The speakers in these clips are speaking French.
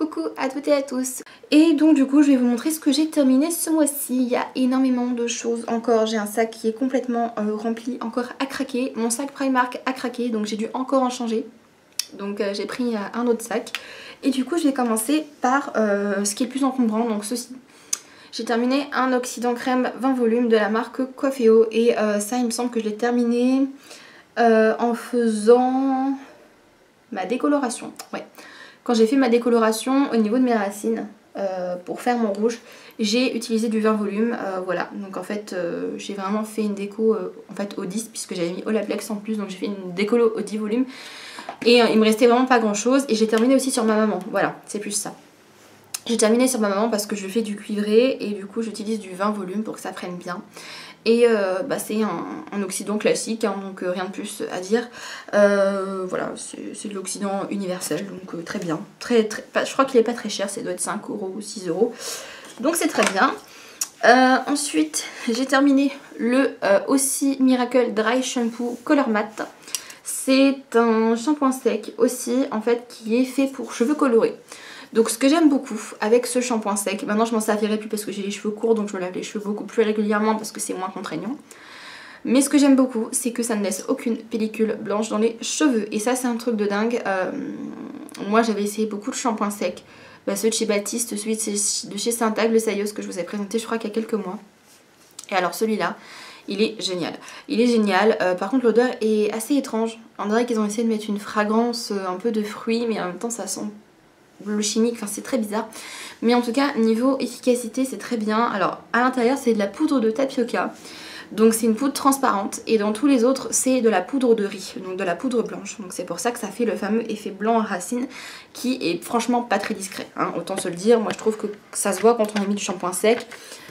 Coucou à toutes et à tous. Et donc du coup je vais vous montrer ce que j'ai terminé ce mois-ci. Il y a énormément de choses encore. J'ai un sac qui est complètement rempli, encore à craquer. Mon sac Primark a craqué donc j'ai dû encore en changer. Donc j'ai pris un autre sac. Et du coup je vais commencer par ce qui est le plus encombrant, donc ceci. J'ai terminé un oxydant crème 20 volumes de la marque Coiffeo. Et ça il me semble que je l'ai terminé en faisant ma décoloration. Ouais. Quand j'ai fait ma décoloration au niveau de mes racines pour faire mon rouge, j'ai utilisé du 20 volumes, voilà. Donc en fait j'ai vraiment fait une déco en fait au 10 puisque j'avais mis Olaplex en plus, donc j'ai fait une décolo au 10 volumes. Et il me restait vraiment pas grand chose et j'ai terminé aussi sur ma maman, voilà, c'est plus ça. J'ai terminé sur ma maman parce que je fais du cuivré et du coup j'utilise du 20 volumes pour que ça prenne bien. Et c'est un oxydant classique, hein, donc rien de plus à dire. Voilà, c'est de l'oxydant universel, donc très bien. Je crois qu'il n'est pas très cher, ça doit être 5 € ou 6 €. Donc c'est très bien. Ensuite, j'ai terminé le aussi Miracle Dry Shampoo Color Matte. C'est un shampoing sec aussi, en fait, qui est fait pour cheveux colorés. Donc ce que j'aime beaucoup avec ce shampoing sec, maintenant je m'en servirai plus parce que j'ai les cheveux courts, donc je me lave les cheveux beaucoup plus régulièrement parce que c'est moins contraignant. Mais ce que j'aime beaucoup, c'est que ça ne laisse aucune pellicule blanche dans les cheveux. Et ça c'est un truc de dingue. Moi j'avais essayé beaucoup de shampoings secs. Ceux de chez Baptiste, celui de chez Saint-Ag, le Saïos que je vous ai présenté je crois qu'il y a quelques mois. Et alors celui-là, il est génial. Il est génial. Par contre l'odeur est assez étrange. On dirait qu'ils ont essayé de mettre une fragrance un peu de fruits, mais en même temps ça sent le chimique, enfin c'est très bizarre. Mais en tout cas niveau efficacité c'est très bien. Alors à l'intérieur c'est de la poudre de tapioca. Donc c'est une poudre transparente et dans tous les autres c'est de la poudre de riz, donc de la poudre blanche. Donc c'est pour ça que ça fait le fameux effet blanc à racine qui est franchement pas très discret, hein, autant se le dire. Moi je trouve que ça se voit quand on a mis du shampoing sec.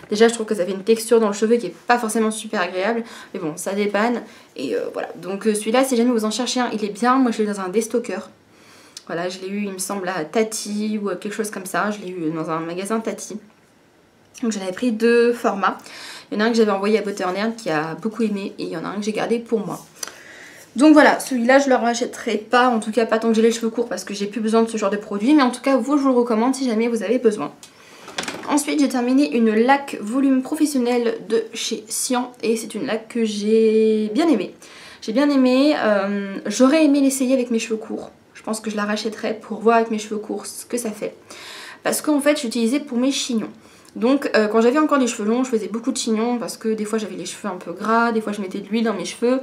Déjà je trouve que ça fait une texture dans le cheveu qui est pas forcément super agréable. Mais bon ça dépanne et voilà. Donc celui-là si jamais vous en cherchez un il est bien. Moi je l'ai dans un déstocker. Voilà, je l'ai eu, il me semble, à Tati ou quelque chose comme ça. Je l'ai eu dans un magasin Tati. Donc j'en avais pris deux formats. Il y en a un que j'avais envoyé à Butternerd qui a beaucoup aimé. Et il y en a un que j'ai gardé pour moi. Donc voilà, celui-là je ne le rachèterai pas. En tout cas pas tant que j'ai les cheveux courts parce que j'ai plus besoin de ce genre de produit. Mais en tout cas vous, je vous le recommande si jamais vous avez besoin. Ensuite j'ai terminé une laque volume professionnelle de chez Sian. Et c'est une laque que j'ai bien aimée. J'ai bien aimé. J'aurais aimé l'essayer avec mes cheveux courts. Je pense que je la rachèterai pour voir avec mes cheveux courts ce que ça fait. Parce qu'en fait, j'utilisais pour mes chignons. Donc quand j'avais encore les cheveux longs, je faisais beaucoup de chignons parce que des fois j'avais les cheveux un peu gras, des fois je mettais de l'huile dans mes cheveux.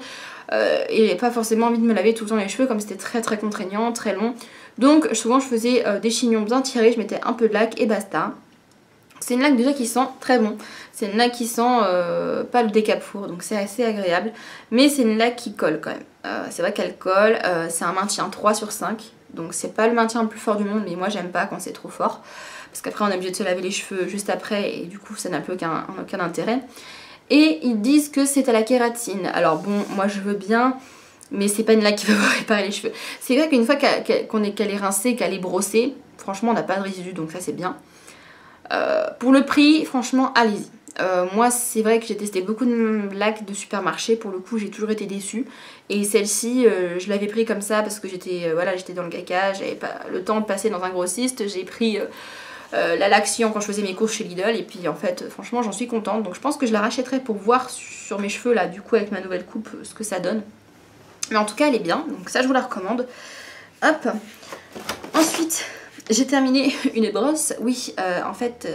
Et j'avais pas forcément envie de me laver tout le temps les cheveux comme c'était très contraignant, très long. Donc souvent je faisais des chignons bien tirés, je mettais un peu de laque et basta. C'est une laque déjà qui sent très bon. C'est une laque qui sent pas le décapour, donc c'est assez agréable. Mais c'est une laque qui colle quand même. C'est vrai qu'elle colle, c'est un maintien 3 sur 5. Donc c'est pas le maintien le plus fort du monde, mais moi j'aime pas quand c'est trop fort. Parce qu'après on est obligé de se laver les cheveux juste après et du coup ça n'a plus aucun intérêt. Et ils disent que c'est à la kératine. Alors bon, moi je veux bien, mais c'est pas une laque qui va vous réparer les cheveux. C'est vrai qu'une fois qu'elle est rincée, qu'elle est brossée, franchement on n'a pas de résidus, donc ça c'est bien. Pour le prix, franchement, allez-y. Moi, c'est vrai que j'ai testé beaucoup de lacs de supermarché. Pour le coup, j'ai toujours été déçue. Et celle-ci, je l'avais pris comme ça parce que j'étais dans le caca. J'avais pas le temps de passer dans un grossiste. J'ai pris la Laxian quand je faisais mes courses chez Lidl. Et puis, en fait, franchement, j'en suis contente. Donc, je pense que je la rachèterai pour voir sur mes cheveux, là, du coup, avec ma nouvelle coupe, ce que ça donne. Mais en tout cas, elle est bien. Donc, ça, je vous la recommande. Hop. Ensuite... j'ai terminé une brosse, oui, en fait,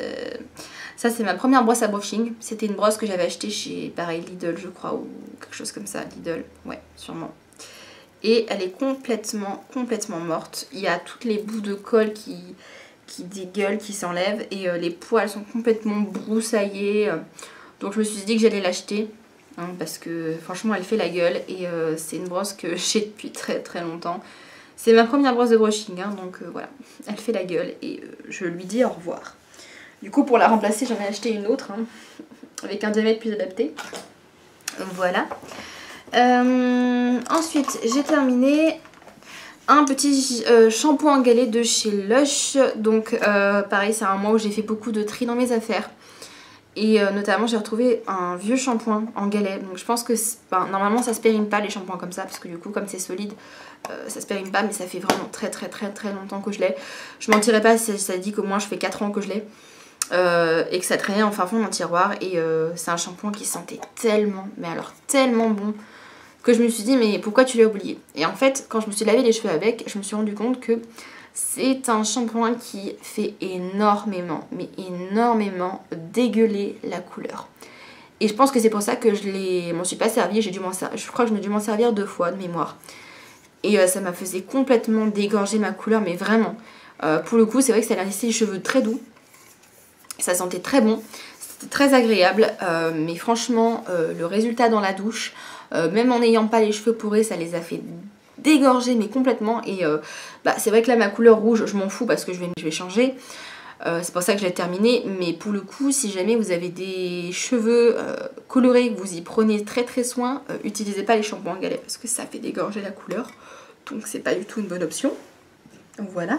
ça c'est ma première brosse à brushing. C'était une brosse que j'avais achetée chez, pareil, Lidl je crois, ou quelque chose comme ça, Lidl, ouais, sûrement. Et elle est complètement morte. Il y a toutes les bouts de colle qui dégueulent, qui s'enlèvent, et les poils sont complètement broussaillés. Donc je me suis dit que j'allais l'acheter, hein, parce que franchement elle fait la gueule, et c'est une brosse que j'ai depuis très longtemps. C'est ma première brosse de brushing, hein, donc voilà, elle fait la gueule et je lui dis au revoir. Du coup, pour la remplacer, j'en ai acheté une autre, hein, avec un diamètre plus adapté. Voilà. Ensuite, j'ai terminé un petit shampoing galette de chez Lush. Donc pareil, c'est un mois où j'ai fait beaucoup de tri dans mes affaires. Et notamment j'ai retrouvé un vieux shampoing en galet. Donc je pense que normalement ça se périme pas les shampoings comme ça, parce que du coup comme c'est solide ça se périme pas, mais ça fait vraiment très longtemps que je l'ai. Je mentirais pas si ça dit qu'au moins je fais 4 ans que je l'ai. Et que ça traînait en fin fond de mon tiroir. Et c'est un shampoing qui sentait tellement, mais alors tellement bon, que je me suis dit mais pourquoi tu l'as oublié. Et en fait quand je me suis lavé les cheveux avec, je me suis rendu compte que c'est un shampoing qui fait énormément, mais énormément dégueuler la couleur. Et je pense que c'est pour ça que je m'en suis pas servi. Je crois que je dû m'en servir 2 fois de mémoire. Et ça m'a faisait complètement dégorger ma couleur, mais vraiment. Pour le coup, c'est vrai que ça a laissé les cheveux très doux. Ça sentait très bon. C'était très agréable. Mais franchement, le résultat dans la douche, même en n'ayant pas les cheveux pourrés, ça les a fait dégorger mais complètement. Et c'est vrai que là ma couleur rouge je m'en fous parce que je vais changer, c'est pour ça que je l'ai terminé. Mais pour le coup si jamais vous avez des cheveux colorés, que vous y prenez très soin, utilisez pas les shampoings en galet parce que ça fait dégorger la couleur, donc c'est pas du tout une bonne option. Donc voilà.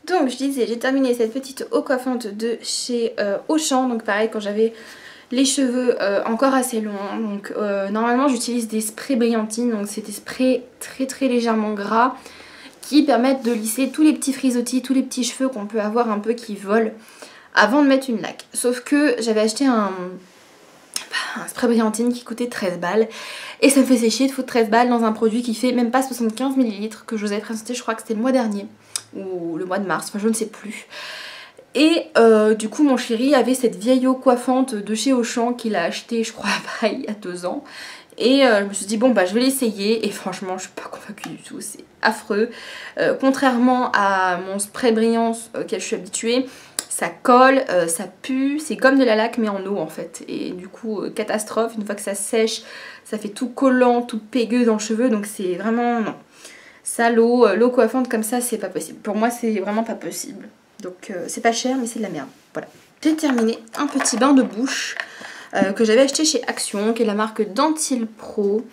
Donc je disais, j'ai terminé cette petite eau coiffante de chez Auchan. Donc pareil, quand j'avais les cheveux encore assez longs, donc normalement j'utilise des sprays brillantines, donc c'est des sprays très légèrement gras qui permettent de lisser tous les petits frisottis, tous les petits cheveux qu'on peut avoir un peu qui volent avant de mettre une laque. Sauf que j'avais acheté un spray brillantine qui coûtait 13 balles et ça me faisait chier de foutre 13 balles dans un produit qui fait même pas 75 ml que je vous avais présenté, je crois que c'était le mois dernier ou le mois de mars, enfin je ne sais plus. Et du coup mon chéri avait cette vieille eau coiffante de chez Auchan qu'il a acheté je crois pareil il y a 2 ans. Et je me suis dit bon bah je vais l'essayer et franchement je suis pas convaincue du tout, c'est affreux. Contrairement à mon spray brillant auquel je suis habituée, ça colle, ça pue, c'est comme de la laque mais en eau en fait. Et du coup catastrophe, une fois que ça sèche, ça fait tout collant, tout pégueux dans le cheveu, donc c'est vraiment non. Ça l'eau coiffante comme ça c'est pas possible. Pour moi c'est vraiment pas possible. Donc c'est pas cher mais c'est de la merde. Voilà. J'ai terminé un petit bain de bouche que j'avais acheté chez Action, qui est la marque Dentyl Pro,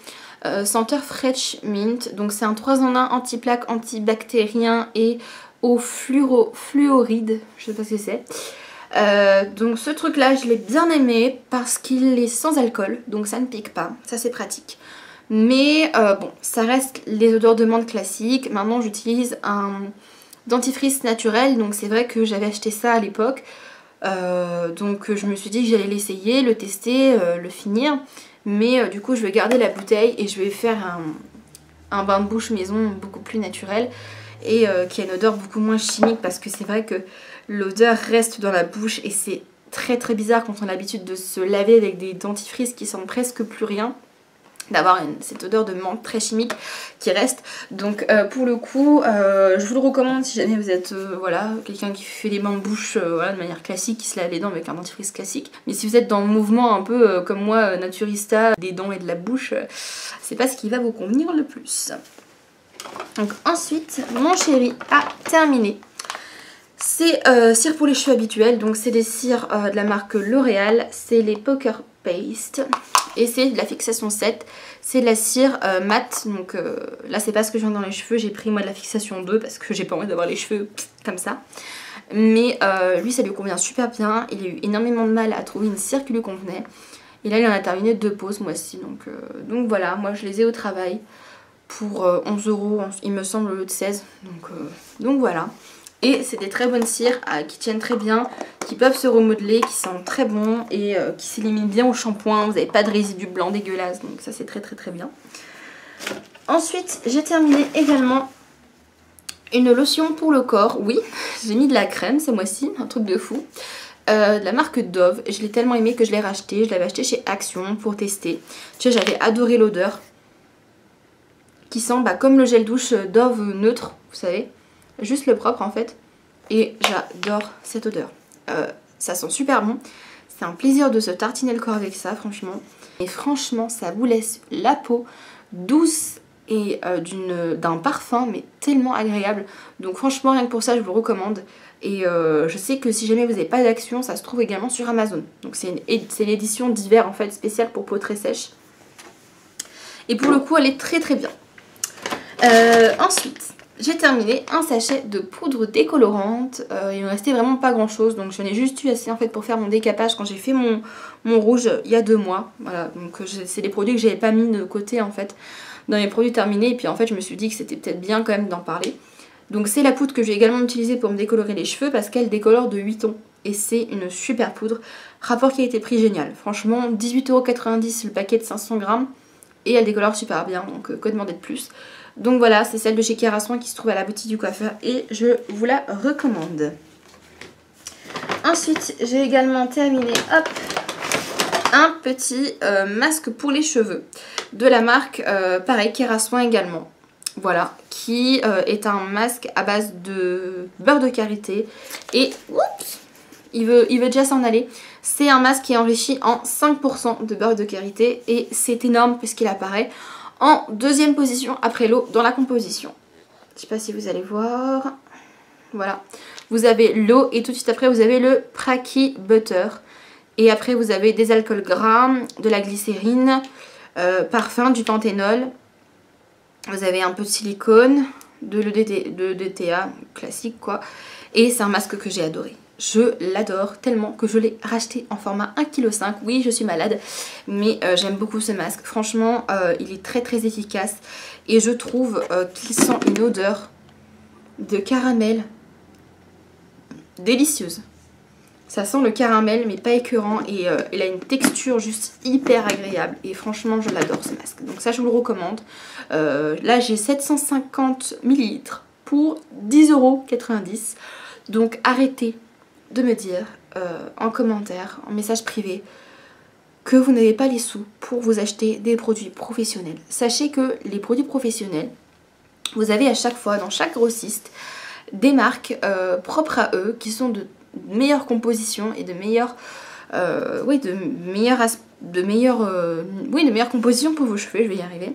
senteur Fresh Mint. Donc c'est un 3 en 1 anti-plaque, antibactérien et au fluoride, je sais pas ce que c'est. Donc ce truc là je l'ai bien aimé parce qu'il est sans alcool, donc ça ne pique pas, ça c'est pratique. Mais bon, ça reste les odeurs de menthe classiques. Maintenant j'utilise un dentifrice naturel, donc c'est vrai que j'avais acheté ça à l'époque. Donc je me suis dit que j'allais l'essayer, le tester, le finir. Mais du coup je vais garder la bouteille et je vais faire un bain de bouche maison beaucoup plus naturel. Et qui a une odeur beaucoup moins chimique parce que c'est vrai que l'odeur reste dans la bouche. Et c'est très bizarre quand on a l'habitude de se laver avec des dentifrices qui sentent presque plus rien, d'avoir cette odeur de menthe très chimique qui reste. Donc pour le coup je vous le recommande si jamais vous êtes voilà, quelqu'un qui fait des bains de bouche voilà, de manière classique, qui se lave les dents avec un dentifrice classique. Mais si vous êtes dans le mouvement un peu comme moi, naturista des dents et de la bouche, c'est pas ce qui va vous convenir le plus. Donc ensuite mon chéri a terminé ces cires pour les cheveux habituels. Donc c'est des cires de la marque L'Oréal, c'est les Poker Paste. Et c'est de la fixation 7, c'est de la cire mat, donc là c'est pas ce que je viens dans les cheveux, j'ai pris moi de la fixation 2 parce que j'ai pas envie d'avoir les cheveux comme ça. Mais lui ça lui convient super bien, il a eu énormément de mal à trouver une cire qui lui convenait. Et là il en a terminé 2 pots ce mois-ci, donc voilà, moi je les ai au travail pour 11 €, il me semble, au lieu de 16, donc voilà. Et c'est des très bonnes cires qui tiennent très bien, qui peuvent se remodeler, qui sentent très bon et qui s'éliminent bien au shampoing. Vous n'avez pas de résidus blancs dégueulasses, donc ça c'est très bien. Ensuite j'ai terminé également une lotion pour le corps. Oui, j'ai mis de la crème ce mois-ci, un truc de fou. De la marque Dove. Je l'ai tellement aimé que je l'ai racheté. Je l'avais acheté chez Action pour tester. Tu sais, j'avais adoré l'odeur qui sent comme le gel douche Dove neutre, vous savez. Juste le propre en fait. Et j'adore cette odeur. Ça sent super bon. C'est un plaisir de se tartiner le corps avec ça franchement. Et franchement ça vous laisse la peau douce et d'un parfum mais tellement agréable. Donc franchement rien que pour ça je vous le recommande. Et je sais que si jamais vous n'avez pas d'Action, ça se trouve également sur Amazon. Donc c'est l'édition d'hiver en fait spéciale pour peau très sèche. Et pour le coup elle est très bien. Ensuite j'ai terminé un sachet de poudre décolorante. Il me restait vraiment pas grand chose, donc j'en ai juste eu assez en fait pour faire mon décapage quand j'ai fait mon rouge il y a 2 mois. Voilà, donc c'est des produits que j'avais pas mis de côté en fait dans mes produits terminés, et puis en fait je me suis dit que c'était peut-être bien quand même d'en parler. Donc c'est la poudre que j'ai également utilisée pour me décolorer les cheveux parce qu'elle décolore de 8 tons. Et c'est une super poudre. Rapport qualité-prix génial. Franchement, 18,90 € le paquet de 500 grammes. Et elle décolore super bien, donc que demander de plus. Donc voilà, c'est celle de chez Kera Soin qui se trouve à la boutique du coiffeur et je vous la recommande. Ensuite, j'ai également terminé, hop, un petit masque pour les cheveux de la marque, pareil, Kera Soin également. Voilà, qui est un masque à base de beurre de karité et, oups, il veut déjà s'en aller. C'est un masque qui est enrichi en 5% de beurre de karité et c'est énorme puisqu'il apparaît en 2e position après l'eau dans la composition. Je sais pas si vous allez voir. Voilà. Vous avez l'eau et tout de suite après vous avez le Praki Butter. Et après vous avez des alcools gras, de la glycérine, parfum, du panthénol. Vous avez un peu de silicone, de l'EDTA classique quoi. Et c'est un masque que j'ai adoré. Je l'adore tellement que je l'ai racheté en format 1,5 kg. Oui, je suis malade, mais j'aime beaucoup ce masque. Franchement, il est très très efficace. Et je trouve qu'il sent une odeur de caramel délicieuse. Ça sent le caramel, mais pas écœurant. Et il a une texture juste hyper agréable. Et franchement, je l'adore ce masque. Donc ça, je vous le recommande. Là, j'ai 750 ml pour 10,90 €. Donc arrêtez de me dire en commentaire, en message privé, que vous n'avez pas les sous pour vous acheter des produits professionnels. Sachez que les produits professionnels, vous avez à chaque fois, dans chaque grossiste, des marques propres à eux qui sont de meilleures compositions et de meilleures compositions pour vos cheveux, je vais y arriver.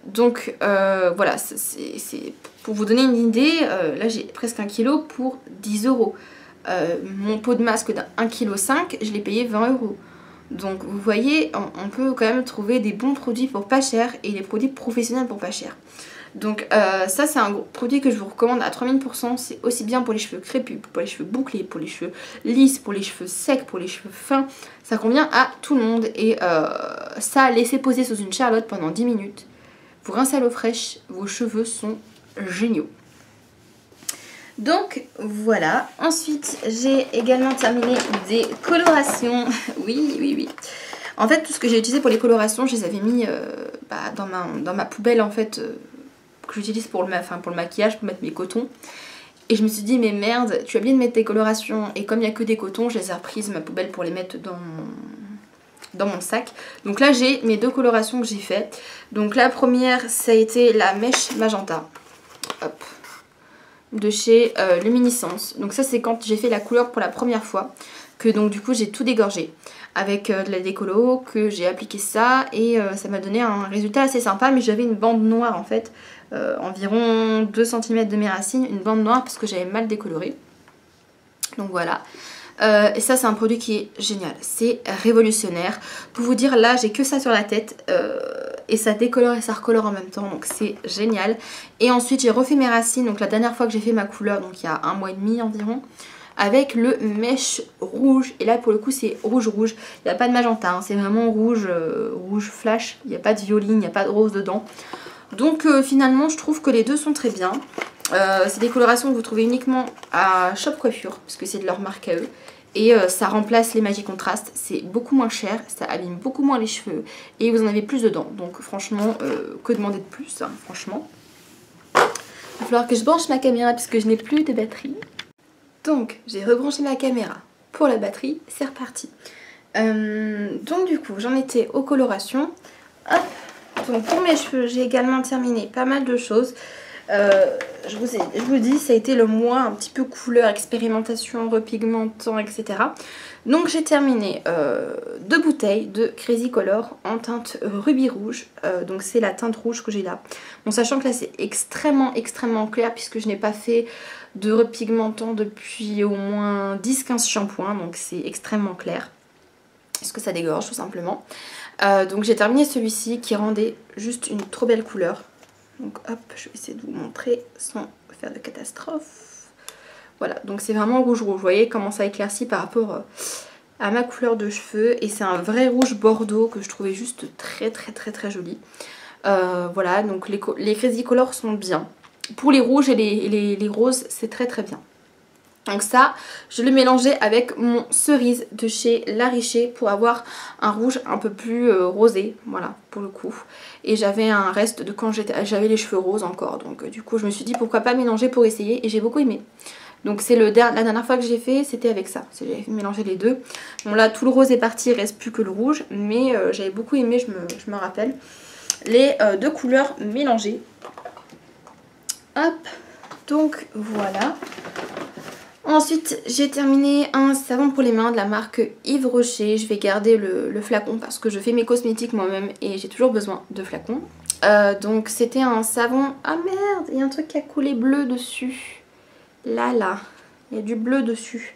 Donc voilà, c'est pour vous donner une idée, là j'ai presque 1 kg pour 10 €. Mon pot de masque d'un 1,5 kg, je l'ai payé 20 €. Donc vous voyez, on peut quand même trouver des bons produits pour pas cher et des produits professionnels pour pas cher. Donc ça c'est un produit que je vous recommande à 3000%. C'est aussi bien pour les cheveux crépus, pour les cheveux bouclés, pour les cheveux lisses, pour les cheveux secs, pour les cheveux fins. Ça convient à tout le monde et ça, laissez poser sous une charlotte pendant 10 minutes. Vous rincez à l'eau fraîche, vos cheveux sont géniaux. Donc voilà, ensuite j'ai également terminé des colorations. Oui. En fait tout ce que j'ai utilisé pour les colorations, je les avais mis dans ma poubelle en fait, que j'utilise pour le maquillage, pour mettre mes cotons. Et je me suis dit mais merde, tu as oublié de mettre tes colorations. Et comme il n'y a que des cotons, je les ai reprises ma poubelle pour les mettre dans mon sac. Donc là j'ai mes 2 colorations que j'ai fait. Donc la première ça a été la mèche magenta. Hop. De chez Luminiscence. Donc ça c'est quand j'ai fait la couleur pour la première fois que donc du coup j'ai tout dégorgé avec de la décolo, que j'ai appliqué ça et ça m'a donné un résultat assez sympa. Mais j'avais une bande noire en fait, environ 2 cm de mes racines, une bande noire parce que j'avais mal décoloré. Donc voilà. Et ça c'est un produit qui est génial, c'est révolutionnaire. Pour vous dire, là j'ai que ça sur la tête et ça décolore et ça recolore en même temps, donc c'est génial. Et ensuite j'ai refait mes racines, donc la dernière fois que j'ai fait ma couleur, donc il y a 1 mois et demi environ, avec le mèche rouge. Et là pour le coup c'est rouge, il n'y a pas de magenta, hein, c'est vraiment rouge flash, il n'y a pas de violine, il n'y a pas de rose dedans. Donc finalement je trouve que les deux sont très bien. C'est des colorations que vous trouvez uniquement à Shop Coiffure, parce que c'est de leur marque à eux. Et ça remplace les Magic Contrast, c'est beaucoup moins cher, ça abîme beaucoup moins les cheveux et vous en avez plus dedans. Donc franchement, que demander de plus, hein, franchement. Il va falloir que je branche ma caméra puisque je n'ai plus de batterie. Donc j'ai rebranché ma caméra pour la batterie, c'est reparti. Donc du coup j'en étais aux colorations. Hop. Donc pour mes cheveux j'ai également terminé pas mal de choses. Je vous dis, ça a été le mois un petit peu couleur, expérimentation, repigmentant, etc. Donc j'ai terminé 2 bouteilles de Crazy Color en teinte rubis rouge. Donc c'est la teinte rouge que j'ai là. Bon, sachant que là c'est extrêmement clair puisque je n'ai pas fait de repigmentant depuis au moins 10-15 shampoings. Donc c'est extrêmement clair. Est-ce que ça dégorge tout simplement. Donc j'ai terminé celui-ci qui rendait juste une trop belle couleur. Donc hop, je vais essayer de vous montrer sans faire de catastrophe. Voilà, donc c'est vraiment rouge rouge. Vous voyez comment ça éclaircit par rapport à ma couleur de cheveux. Et c'est un vrai rouge bordeaux que je trouvais juste très joli. Voilà, donc les Crazy Colors sont bien. Pour les rouges et les roses, c'est très bien. Donc ça, je l'ai mélangé avec mon cerise de chez La Richer pour avoir un rouge un peu plus rosé, voilà, pour le coup. Et j'avais un reste de quand j'avais les cheveux roses encore, donc du coup je me suis dit pourquoi pas mélanger pour essayer et j'ai beaucoup aimé. Donc c'est la dernière fois que j'ai fait, c'était avec ça, j'avais mélangé les deux. Bon là tout le rose est parti, il reste plus que le rouge, mais j'avais beaucoup aimé, je me rappelle, les deux couleurs mélangées. Hop, donc voilà. Ensuite, j'ai terminé un savon pour les mains de la marque Yves Rocher. Je vais garder le flacon parce que je fais mes cosmétiques moi-même et j'ai toujours besoin de flacons. Donc c'était un savon... Ah merde, il y a un truc qui a coulé bleu dessus. Là, il y a du bleu dessus.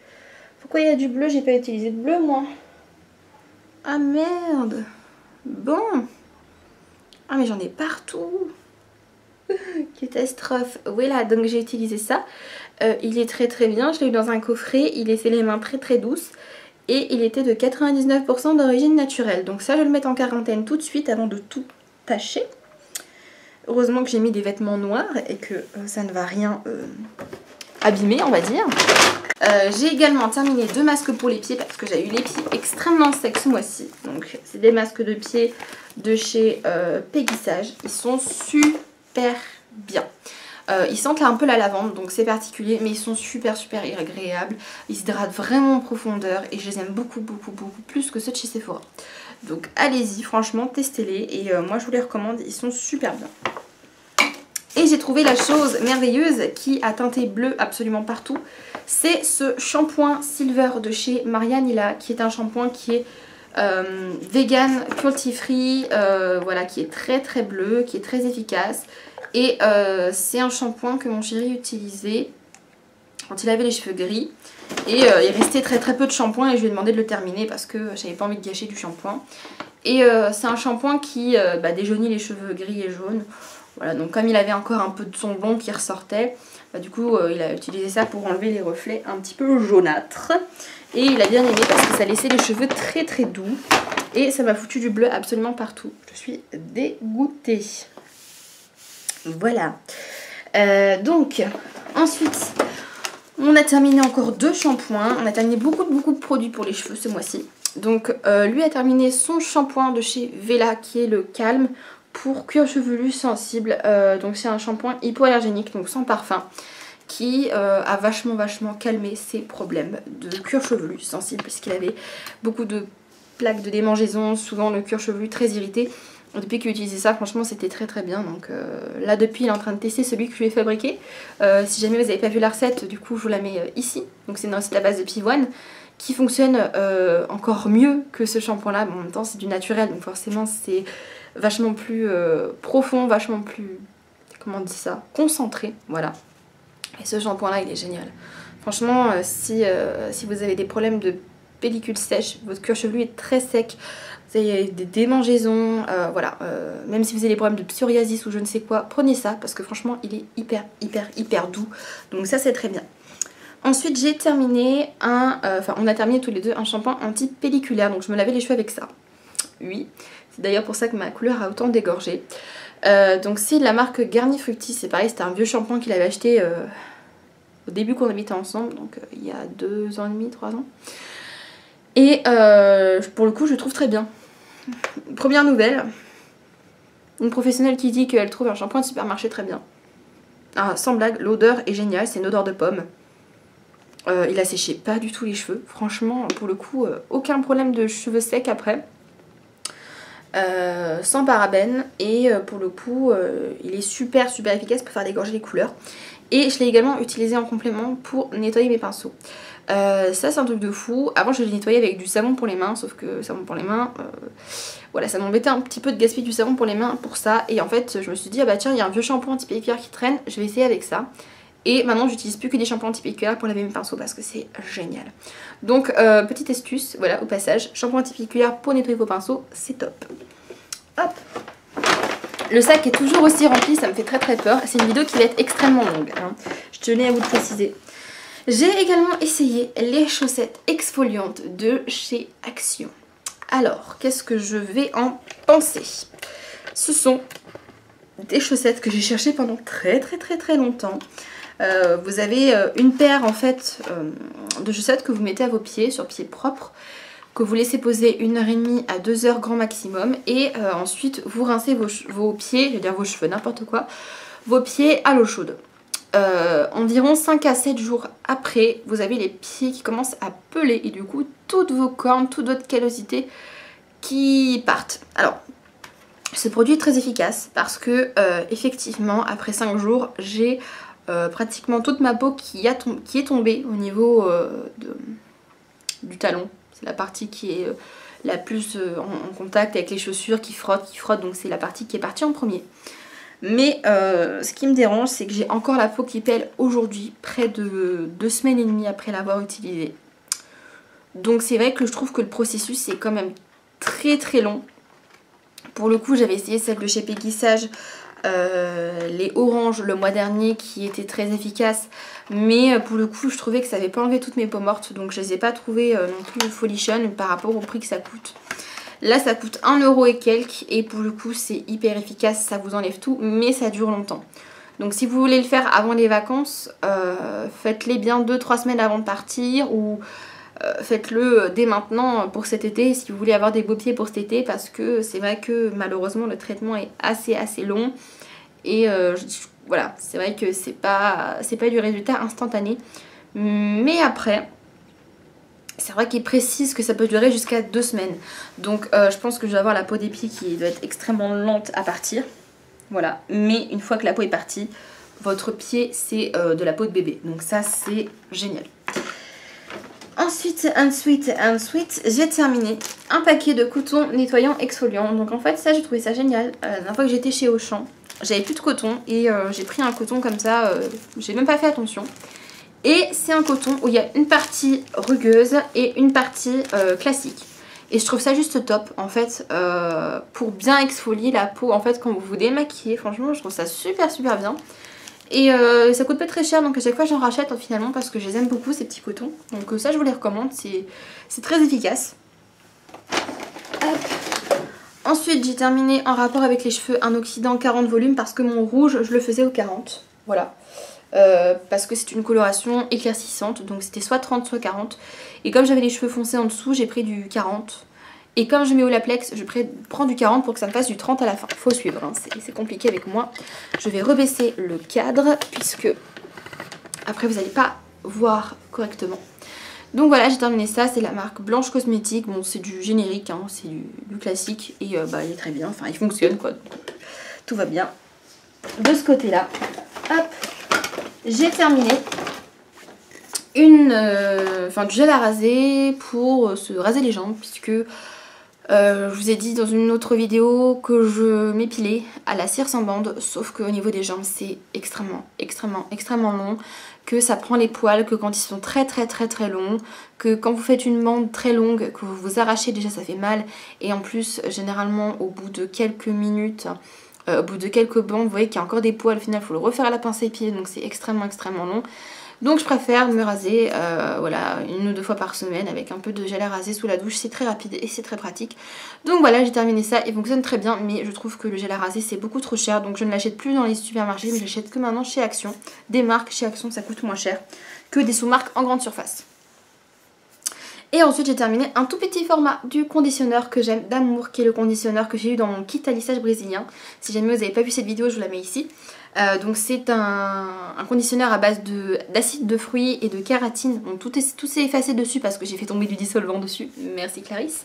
Pourquoi il y a du bleu? J'ai pas utilisé de bleu moi. Ah merde. Bon. Ah mais j'en ai partout. Catastrophe. Voilà, donc j'ai utilisé ça. Il est très bien, je l'ai eu dans un coffret, il laissait les mains très douces et il était de 99% d'origine naturelle. Donc ça je vais le mettre en quarantaine tout de suite avant de tout tâcher. Heureusement que j'ai mis des vêtements noirs et que ça ne va rien abîmer on va dire. J'ai également terminé 2 masques pour les pieds parce que j'ai eu les pieds extrêmement secs ce mois-ci. Donc c'est des masques de pieds de chez Peggy Sage, ils sont super bien. Ils sentent là un peu la lavande donc c'est particulier mais ils sont super agréables. Ils se hydratent vraiment en profondeur et je les aime beaucoup plus que ceux de chez Sephora. Donc allez-y, franchement testez-les et moi je vous les recommande, ils sont super bien. Et j'ai trouvé la chose merveilleuse qui a teinté bleu absolument partout. C'est ce shampoing Silver de chez Marianella qui est un shampoing qui est vegan, cruelty free, voilà, qui est très bleu, qui est très efficace. Et c'est un shampoing que mon chéri utilisait quand il avait les cheveux gris. Et il restait très peu de shampoing et je lui ai demandé de le terminer parce que j'avais pas envie de gâcher du shampoing. Et c'est un shampoing qui déjaunit les cheveux gris et jaunes. Voilà, donc comme il avait encore un peu de son blond qui ressortait, du coup il a utilisé ça pour enlever les reflets un petit peu jaunâtres. Et il a bien aimé parce que ça laissait les cheveux très doux. Et ça m'a foutu du bleu absolument partout. Je suis dégoûtée. Voilà. Donc, ensuite, on a terminé encore 2 shampoings. On a terminé beaucoup de produits pour les cheveux ce mois-ci. Donc, lui a terminé son shampoing de chez Vela qui est le Calme pour cuir chevelu sensible. Donc, c'est un shampoing hypoallergénique, donc sans parfum, qui a vachement calmé ses problèmes de cuir chevelu sensible puisqu'il avait beaucoup de plaques de démangeaison, souvent le cuir chevelu très irrité. Depuis qu'il utilisait ça, franchement c'était très bien. Donc là depuis il est en train de tester celui que je lui ai fabriqué. Si jamais vous n'avez pas vu la recette, du coup je vous la mets ici. Donc c'est une recette à base de pivoine qui fonctionne encore mieux que ce shampoing là. Bon, en même temps c'est du naturel donc forcément c'est vachement plus profond, vachement plus, comment on dit ça, concentré, voilà. Et ce shampoing là il est génial. Franchement si vous avez des problèmes de pellicule sèche, votre cuir chevelu est très sec, vous avez des démangeaisons, voilà, même si vous avez des problèmes de psoriasis ou je ne sais quoi, prenez ça parce que franchement il est hyper doux, donc ça c'est très bien. Ensuite j'ai terminé on a terminé tous les deux un shampoing anti-pelliculaire, donc je me lavais les cheveux avec ça. Oui, c'est d'ailleurs pour ça que ma couleur a autant dégorgé. Donc c'est de la marque Garni Fructis, c'est pareil, c'était un vieux shampoing qu'il avait acheté au début qu'on habitait ensemble, donc il y a 2 ans et demi, 3 ans. Et pour le coup je le trouve très bien. Première nouvelle, une professionnelle qui dit qu'elle trouve un shampoing de supermarché très bien. Ah, sans blague, l'odeur est géniale, c'est une odeur de pomme. Il a séché pas du tout les cheveux, franchement pour le coup aucun problème de cheveux secs après. Sans parabènes et pour le coup il est super efficace pour faire dégorger les couleurs. Et je l'ai également utilisé en complément pour nettoyer mes pinceaux. Ça c'est un truc de fou. Avant je les nettoyais avec du savon pour les mains, sauf que savon pour les mains, voilà, ça m'embêtait un petit peu de gaspiller du savon pour les mains pour ça. Et en fait je me suis dit ah bah tiens il y a un vieux shampoing anti-pelliculaire qui traîne, je vais essayer avec ça. Et maintenant j'utilise plus que des shampoings anti-pelliculaires pour laver mes pinceaux parce que c'est génial. Donc petite astuce, voilà au passage, shampoing anti-pelliculaire pour nettoyer vos pinceaux, c'est top. Hop. Le sac est toujours aussi rempli, ça me fait très très peur. C'est une vidéo qui va être extrêmement longue, hein. Je tenais à vous le préciser. J'ai également essayé les chaussettes exfoliantes de chez Action. Alors, qu'est-ce que je vais en penser? Ce sont des chaussettes que j'ai cherchées pendant très longtemps. Vous avez une paire en fait de chaussettes que vous mettez à vos pieds, sur pieds propres, que vous laissez poser 1h30 à 2h grand maximum, et ensuite vous rincez vos pieds, je veux dire vos cheveux, n'importe quoi, vos pieds à l'eau chaude. Environ 5 à 7 jours après, vous avez les pieds qui commencent à peler et du coup toutes vos cornes, toute votre callosité qui partent. Alors, ce produit est très efficace parce que effectivement après 5 jours j'ai pratiquement toute ma peau qui est tombée au niveau du talon. C'est la partie qui est la plus en contact avec les chaussures, qui frotte, donc c'est la partie qui est partie en premier. Mais ce qui me dérange, c'est que j'ai encore la peau qui pèle aujourd'hui, près de 2 semaines et demie après l'avoir utilisée. Donc c'est vrai que je trouve que le processus est quand même très long. Pour le coup, j'avais essayé celle de chez Peggy Sage, les oranges le mois dernier, qui étaient très efficaces, mais pour le coup je trouvais que ça n'avait pas enlevé toutes mes peaux mortes, donc je les ai pas trouvées non plus folichonnes par rapport au prix que ça coûte. Là ça coûte 1 € et quelques, et pour le coup c'est hyper efficace, ça vous enlève tout, mais ça dure longtemps. Donc si vous voulez le faire avant les vacances, faites-les bien 2-3 semaines avant de partir, ou faites-le dès maintenant pour cet été si vous voulez avoir des beaux pieds pour cet été, parce que c'est vrai que malheureusement le traitement est assez long, et voilà, c'est vrai que c'est pas du résultat instantané, mais après c'est vrai qu'il précise que ça peut durer jusqu'à 2 semaines, donc je pense que je vais avoir la peau des pieds qui doit être extrêmement lente à partir, voilà, mais une fois que la peau est partie, votre pied c'est de la peau de bébé, donc ça c'est génial. Ensuite, j'ai terminé un paquet de coton nettoyant exfoliant. Donc en fait ça j'ai trouvé ça génial. La dernière fois que j'étais chez Auchan, j'avais plus de coton et j'ai pris un coton comme ça, j'ai même pas fait attention. Et c'est un coton où il y a une partie rugueuse et une partie classique. Et je trouve ça juste top en fait, pour bien exfolier la peau en fait quand vous vous démaquillez. Franchement je trouve ça super bien. Et ça coûte pas très cher, donc à chaque fois j'en rachète finalement parce que je les aime beaucoup ces petits cotons. Donc ça je vous les recommande, c'est très efficace. Hop. Ensuite j'ai terminé en rapport avec les cheveux un oxydant 40 volumes parce que mon rouge je le faisais au 40. Voilà. Parce que c'est une coloration éclaircissante, donc c'était soit 30 soit 40. Et comme j'avais les cheveux foncés en dessous, j'ai pris du 40. Et comme je mets au Olaplex, je prends du 40 pour que ça me fasse du 30 à la fin. Faut suivre, hein, c'est compliqué avec moi. Je vais rebaisser le cadre puisque après vous n'allez pas voir correctement. Donc voilà, j'ai terminé ça. C'est la marque Blanche Cosmétique. Bon, c'est du générique, hein, c'est du classique. Et bah, il est très bien, enfin il fonctionne quoi. Donc, tout va bien. De ce côté-là, hop, j'ai terminé du gel à raser pour se raser les jambes puisque... je vous ai dit dans une autre vidéo que je m'épilais à la cire sans bande, sauf qu'au niveau des jambes c'est extrêmement long, que ça prend les poils, que quand ils sont très longs, que quand vous faites une bande très longue, que vous vous arrachez, déjà ça fait mal, et en plus généralement au bout de quelques minutes, au bout de quelques bandes, vous voyez qu'il y a encore des poils, au final il faut le refaire à la pince à épiler, donc c'est extrêmement long. Donc je préfère me raser voilà, 1 ou 2 fois par semaine avec un peu de gel à raser sous la douche. C'est très rapide et c'est très pratique. Donc voilà, j'ai terminé ça. Il fonctionne très bien, mais je trouve que le gel à raser c'est beaucoup trop cher. Donc je ne l'achète plus dans les supermarchés, mais je l'achète que maintenant chez Action. Des marques chez Action, ça coûte moins cher que des sous-marques en grande surface. Et ensuite j'ai terminé un tout petit format du conditionneur que j'aime d'amour, qui est le conditionneur que j'ai eu dans mon kit à lissage brésilien. Si jamais vous n'avez pas vu cette vidéo, je vous la mets ici. Donc c'est un conditionneur à base d'acide de fruits et de kératine. Donc tout s'est effacé dessus parce que j'ai fait tomber du dissolvant dessus. Merci Clarisse.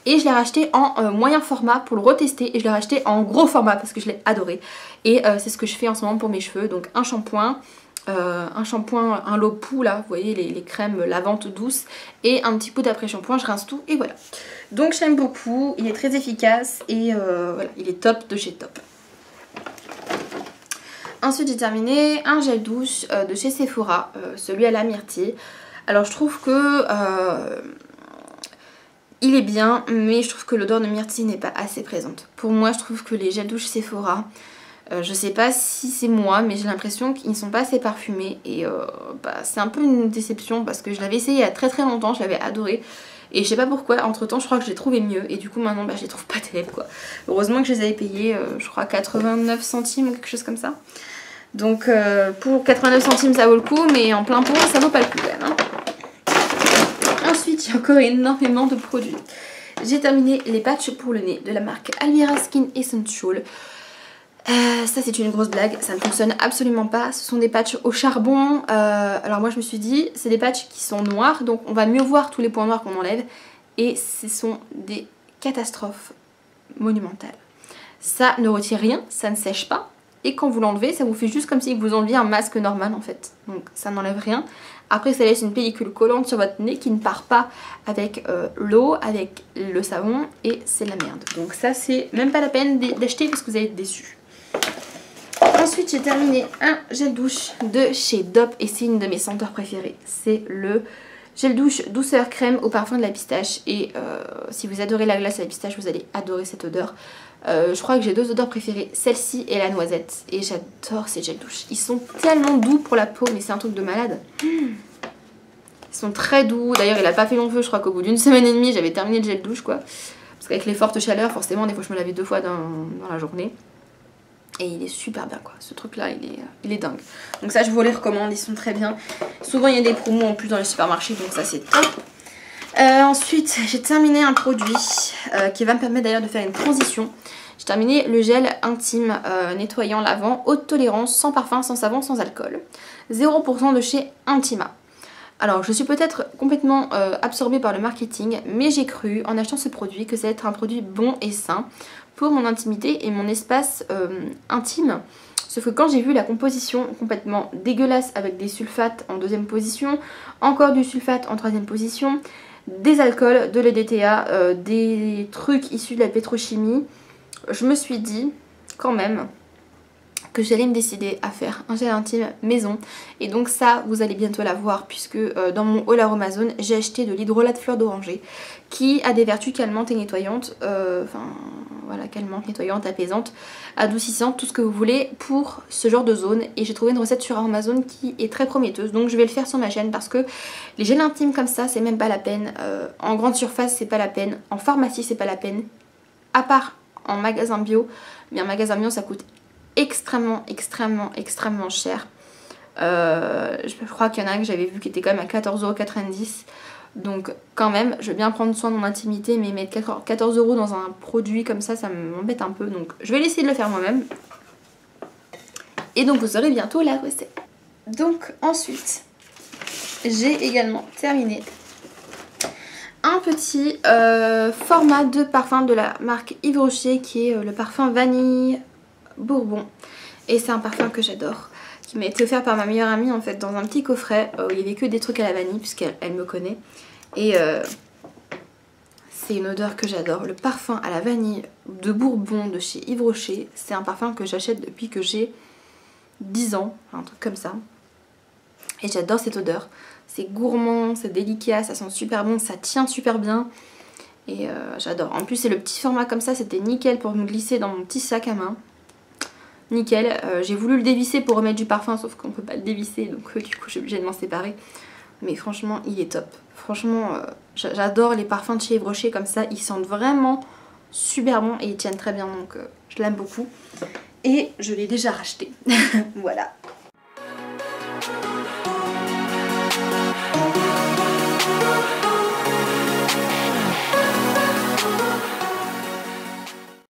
Et je l'ai racheté en moyen format pour le retester. Et je l'ai racheté en gros format parce que je l'ai adoré. Et c'est ce que je fais en ce moment pour mes cheveux. Donc un shampoing, un lot pou là, vous voyez les crèmes lavantes douces, et un petit coup d'après shampoing, je rince tout et voilà. Donc j'aime beaucoup, il est très efficace et voilà, il est top de chez Top. Ensuite j'ai terminé un gel douche de chez Sephora, celui à la myrtille. Alors je trouve que il est bien, mais je trouve que l'odeur de myrtille n'est pas assez présente. Pour moi, je trouve que les gels douche Sephora, je sais pas si c'est moi, mais j'ai l'impression qu'ils ne sont pas assez parfumés. Et c'est un peu une déception parce que je l'avais essayé il y a très très longtemps, je l'avais adoré. Et je sais pas pourquoi, entre temps je crois que je l'ai trouvé mieux. Et du coup maintenant je les trouve pas terribles quoi. Heureusement que je les avais payés, je crois 89 centimes ou quelque chose comme ça. Donc pour 89 centimes ça vaut le coup, mais en plein pot ça vaut pas le coup quand même. Hein. Ensuite il y a encore énormément de produits. J'ai terminé les patchs pour le nez de la marque Almira Skin Essential. Ça c'est une grosse blague, ça ne fonctionne absolument pas. Ce sont des patchs au charbon. Alors moi je me suis dit, c'est des patchs qui sont noirs, donc on va mieux voir tous les points noirs qu'on enlève. Et ce sont des catastrophes monumentales. Ça ne retire rien, ça ne sèche pas. Et quand vous l'enlevez, ça vous fait juste comme si vous enleviez un masque normal en fait. Donc ça n'enlève rien. Après ça laisse une pellicule collante sur votre nez qui ne part pas avec l'eau, avec le savon. Et c'est de la merde. Donc ça c'est même pas la peine d'acheter parce que vous allez être déçus. Ensuite j'ai terminé un gel douche de chez Dop et c'est une de mes senteurs préférées. C'est le gel douche douceur crème au parfum de la pistache. Et si vous adorez la glace à la pistache, vous allez adorer cette odeur. Je crois que j'ai deux odeurs préférées, celle-ci et la noisette. Et j'adore ces gels douche. Ils sont tellement doux pour la peau, mais c'est un truc de malade. Ils sont très doux. D'ailleurs il a pas fait long feu, je crois qu'au bout d'une semaine et demie j'avais terminé le gel douche quoi. Parce qu'avec les fortes chaleurs, forcément des fois je me lavais 2 fois dans la journée. Et il est super bien quoi, ce truc là il est dingue. Donc ça je vous les recommande, ils sont très bien. Souvent il y a des promos en plus dans les supermarchés, donc ça c'est top. Ensuite j'ai terminé un produit qui va me permettre d'ailleurs de faire une transition. J'ai terminé le gel intime nettoyant lavant, haute tolérance, sans parfum, sans savon, sans alcool. 0% de chez Intima. Alors je suis peut-être complètement absorbée par le marketing, mais j'ai cru en achetant ce produit que ça allait être un produit bon et sain pour mon intimité et mon espace intime. Sauf que quand j'ai vu la composition complètement dégueulasse avec des sulfates en 2e position, encore du sulfate en 3e position, des alcools, de l'EDTA, des trucs issus de la pétrochimie, je me suis dit quand même que j'allais me décider à faire un gel intime maison. Et donc ça vous allez bientôt la voir puisque dans mon haul Amazon j'ai acheté de l'hydrolat fleur d'oranger qui a des vertus calmantes et nettoyantes, voilà, calmantes, nettoyantes, apaisantes, adoucissantes, tout ce que vous voulez pour ce genre de zone. Et j'ai trouvé une recette sur Amazon qui est très prometteuse, donc je vais le faire sur ma chaîne parce que les gels intimes comme ça c'est même pas la peine, en grande surface c'est pas la peine, en pharmacie c'est pas la peine, à part en magasin bio, mais en magasin bio ça coûte extrêmement cher. Je crois qu'il y en a un que j'avais vu qui était quand même à 14,90 €. Donc quand même je veux bien prendre soin de mon intimité, mais mettre 14 € dans un produit comme ça m'embête un peu. Donc je vais essayer de le faire moi-même. Et donc vous aurez bientôt la recette. Donc ensuite j'ai également terminé un petit format de parfum de la marque Yves Rocher qui est le parfum vanille Bourbon. Et c'est un parfum que j'adore, qui m'a été offert par ma meilleure amie en fait dans un petit coffret où il n'y avait que des trucs à la vanille puisqu'elle me connaît. Et c'est une odeur que j'adore. Le parfum à la vanille de Bourbon de chez Yves Rocher, c'est un parfum que j'achète depuis que j'ai 10 ans, un truc comme ça. Et j'adore cette odeur. C'est gourmand, c'est délicat, ça sent super bon, ça tient super bien. Et j'adore. En plus c'est le petit format comme ça, c'était nickel pour me glisser dans mon petit sac à main. Nickel. J'ai voulu le dévisser pour remettre du parfum, sauf qu'on peut pas le dévisser, donc du coup je suis obligée de m'en séparer. Mais franchement il est top. Franchement j'adore les parfums de chez Yves Rocher comme ça, ils sentent vraiment super bon et ils tiennent très bien, donc je l'aime beaucoup. Et je l'ai déjà racheté. Voilà.